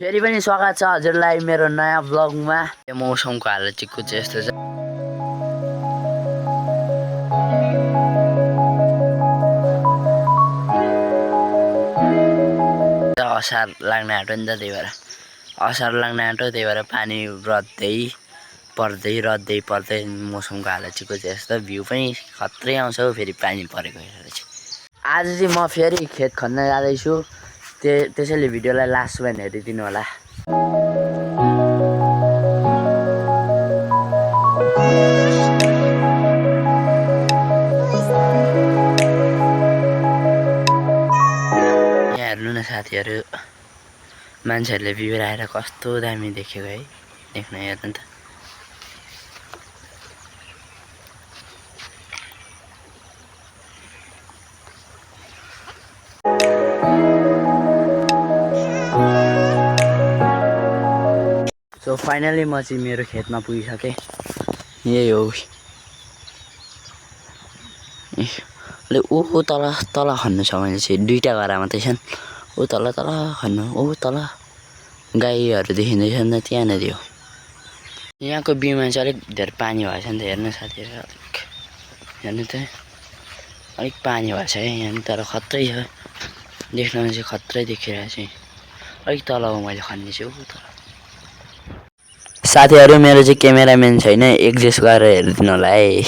फेरि पनि स्वागत छ हजुरलाई मेरो नयाँ ब्लगमा। यो मौसमको हालत चाहिँ कुछ यस्तो छ। असार लाग्ने आँटो नि त, त्यही भएर असार लाग्ने आँटो, त्यही भएर पानी रद्दै पर्दै मौसमको हालत चाहिँ कुछ यस्तो। भ्यू पनि खत्रै आउँछ फेरि पानी परेको हेरेर चाहिँ। आज चाहिँ म फेरि खेत खन्न जाँदैछु, त्यसैले भिडियोलाई लास्टसम्म हेरिदिनु होला। यहाँ हेर्नु न साथीहरू, मान्छेहरूले बिबिराएर कस्तो दामी देखेको है, देख्न हेर्नु त। सो फाइनली म चाहिँ मेरो खेतमा पुगिसकेँ। यही हो ऊ तल खन्नु छ भने चाहिँ दुईवटा घरा मात्रै छन्। ऊ तल खन्नु, ऊ तल गाईहरू देखिँदैछ नि त, त्यहाँनिर हो। यहाँको बिउमा चाहिँ अलिक धेरै पानी भएछ नि त, हेर्नु साथीहरू, अलिक हेर्नु त, अलिक पानी भएछ है यहाँ, तर खत्रै छ, देख्नमा चाहिँ खत्रै देखिरहेको छ। अलिक तल हो मैले खन्ने चाहिँ, ऊ तल। साथीहरू, मेरो चाहिँ क्यामेराम्यान छैन, एडजस्ट गरेर हेरिदिनु होला है।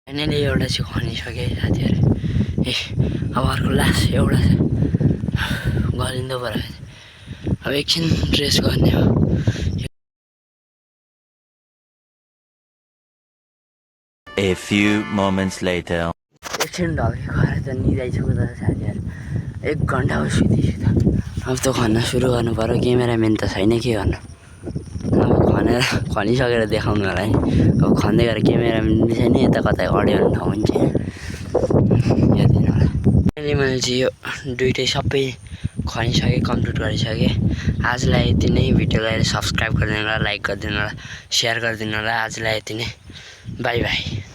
फाइनली एउटा चाहिँ खनिसकेँ साथीहरू। अब अर्को लास्ट एउटा छ, गरिँदो पऱ्यो। अब एकछिन रेस्ट गर्ने हो। A few moments later. एकछिन ढल्के गएर त निदाइसक्यो त साथीहरू, 1 घन्टा हो सुतिछु त। अब त खन्न सुरु गर्नु पऱ्यो, क्यामेराम्यान त छैन, के गर्नु। अब खनिसकेर देखाउनु होला है। अब खन्दै गएर क्यामेराम्यान पनि छैन, यता कतै अडियो भने ठाउँ हुन्छ, हेरिदिनु होला। अहिले मैले चाहिँ यो दुइटै सबै खनिसकेँ, कम्प्लिट गरिसकेँ। आजलाई यति नै। भिडियोलाई सब्सक्राइब गरिदिनु होला, लाइक गरिदिनु होला, सेयर गरिदिनु होला। आजलाई यति नै, बाई बाई।